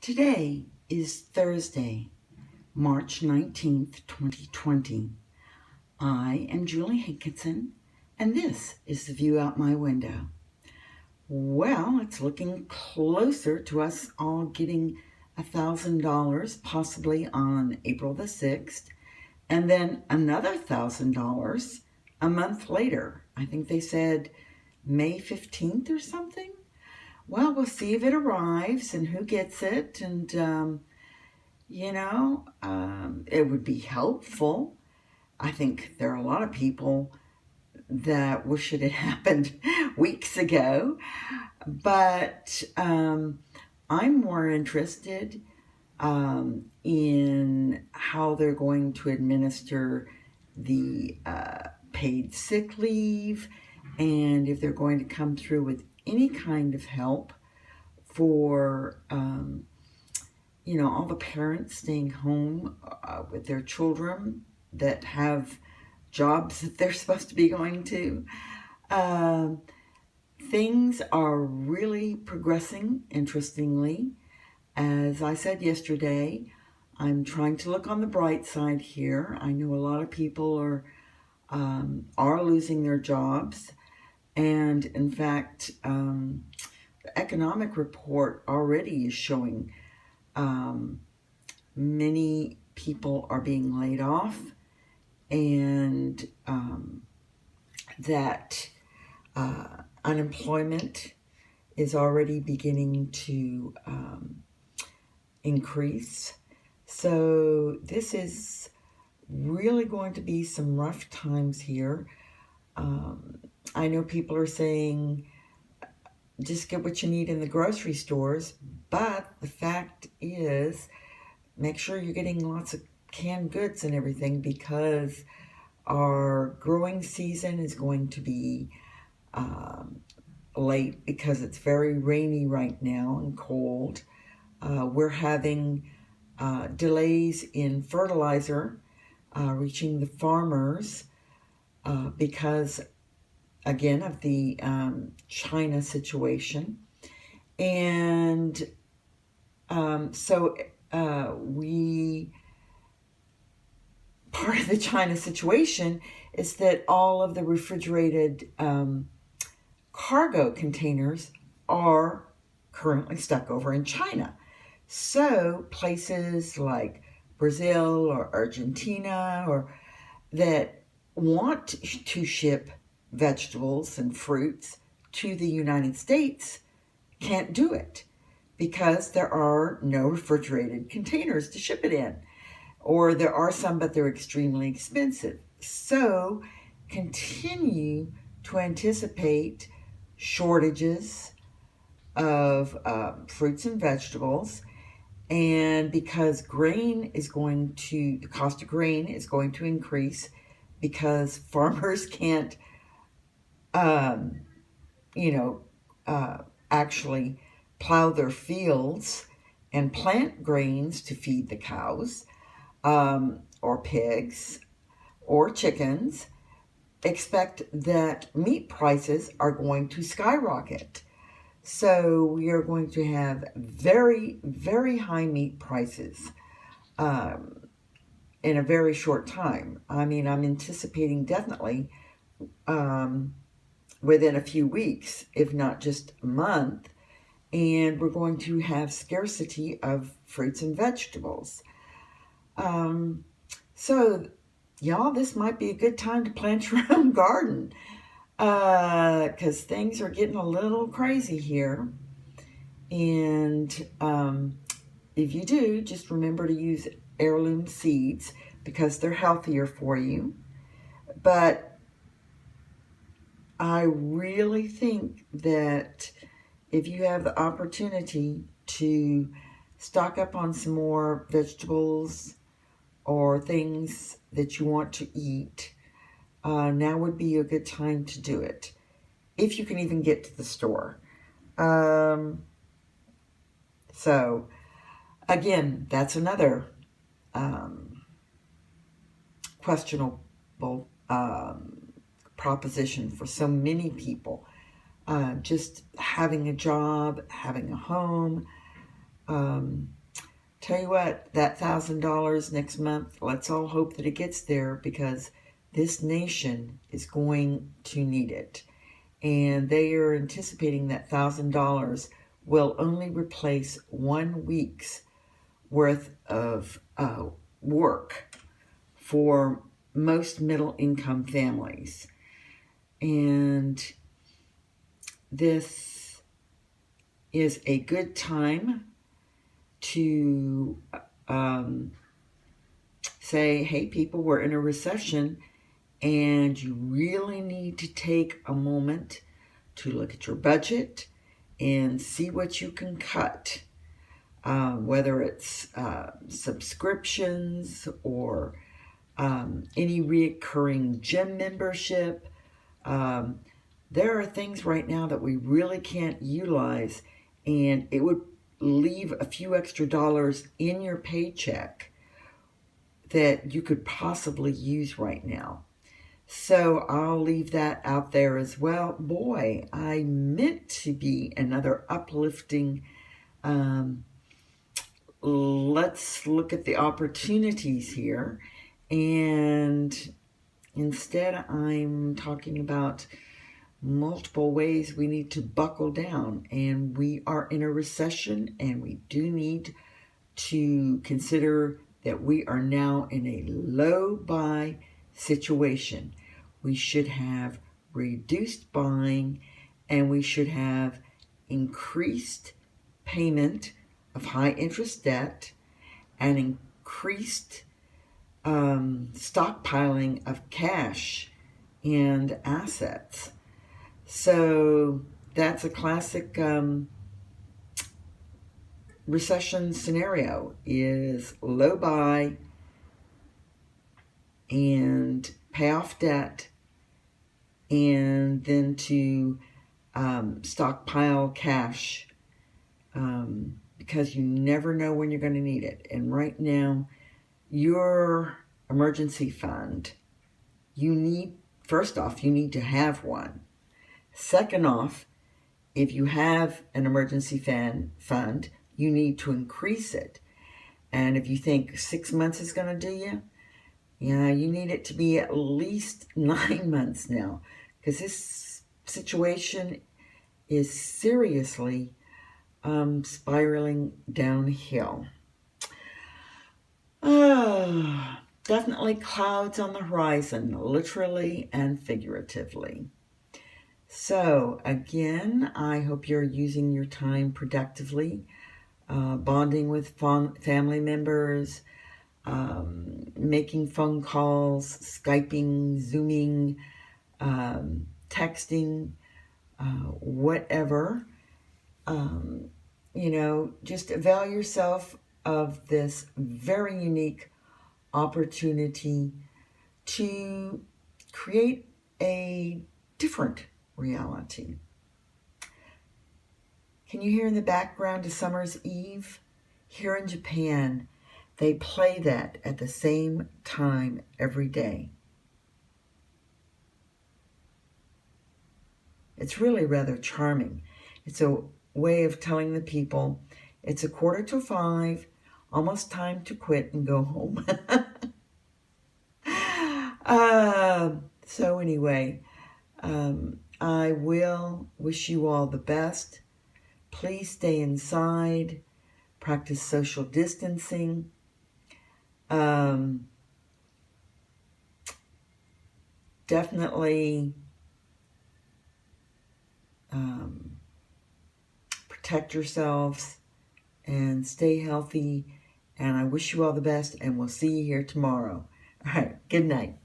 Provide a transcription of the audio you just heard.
Today is Thursday, March 19th, 2020. I am Julie Hankinson, and this is the view out my window. Well, it's looking closer to us all getting $1,000, possibly on April the 6th, and then another $1,000 a month later. I think they said May 15th or something. Well, we'll see if it arrives and who gets it, and it would be helpful. I think there are a lot of people that wish it had happened weeks ago, but I'm more interested in how they're going to administer the paid sick leave, and if they're going to come through with any kind of help for all the parents staying home with their children that have jobs that they're supposed to be going to. Things are really progressing, interestingly. As I said yesterday, I'm trying to look on the bright side here. I know a lot of people are losing their jobs. And in fact, the economic report already is showing many people are being laid off, and that unemployment is already beginning to increase. So this is really going to be some rough times here. I know people are saying just get what you need in the grocery stores, but the fact is make sure you're getting lots of canned goods and everything, because our growing season is going to be late because it's very rainy right now and cold. We're having delays in fertilizer reaching the farmers because, again, of the China situation. And part of the China situation is that all of the refrigerated cargo containers are currently stuck over in China. So places like Brazil or Argentina or that want to ship vegetables and fruits to the United States can't do it because there are no refrigerated containers to ship it in. Or there are some, but they're extremely expensive. So continue to anticipate shortages of fruits and vegetables. And because the cost of grain is going to increase because farmers can't, actually plow their fields and plant grains to feed the cows, or pigs, or chickens, expect that meat prices are going to skyrocket. So we are going to have very, very high meat prices in a very short time. I mean, I'm anticipating definitely within a few weeks, if not just a month, and we're going to have scarcity of fruits and vegetables. So, y'all, this might be a good time to plant your own garden, because things are getting a little crazy here. And if you do, just remember to use heirloom seeds because they're healthier for you. But I really think that if you have the opportunity to stock up on some more vegetables or things that you want to eat, now would be a good time to do it, if you can even get to the store. So, again, that's another questionable proposition for so many people. Just having a job, having a home, Tell you what, that $1,000 next month, let's all hope that it gets there, because this nation is going to need it. And they are anticipating that $1,000 will only replace 1 week's worth of work for most middle-income families. And this is a good time to say, hey people, we're in a recession, and you really need to take a moment to look at your budget and see what you can cut, whether it's subscriptions or any recurring gym membership. There are things right now that we really can't utilize, and it would leave a few extra dollars in your paycheck that you could possibly use right now. So I'll leave that out there as well. Boy, I meant to be another uplifting, let's look at the opportunities here, and instead I'm talking about multiple ways we need to buckle down, and we are in a recession, and we do need to consider that we are now in a low buy situation. We should have reduced buying, and we should have increased payment of high interest debt and increased stockpiling of cash and assets. So that's a classic recession scenario, is low buy and pay off debt, and then to stockpile cash, because you never know when you're going to need it. And right now, your emergency fund, first off, you need to have one. Second off, if you have an emergency fund, you need to increase it. And if you think 6 months is going to do you, yeah, you need it to be at least 9 months now, because this situation is seriously spiraling downhill. Definitely clouds on the horizon, literally and figuratively. So again, I hope you're using your time productively, bonding with family members, making phone calls, Skyping, Zooming, texting, whatever. Just avail yourself of this very unique opportunity to create a different reality. Can you hear in the background A Summer's Eve? Here in Japan, they play that at the same time every day. It's really rather charming. It's a way of telling the people it's 4:45, almost time to quit and go home. So anyway, I will wish you all the best. Please stay inside, practice social distancing. Definitely protect yourselves and stay healthy. And I wish you all the best, and we'll see you here tomorrow. All right, good night.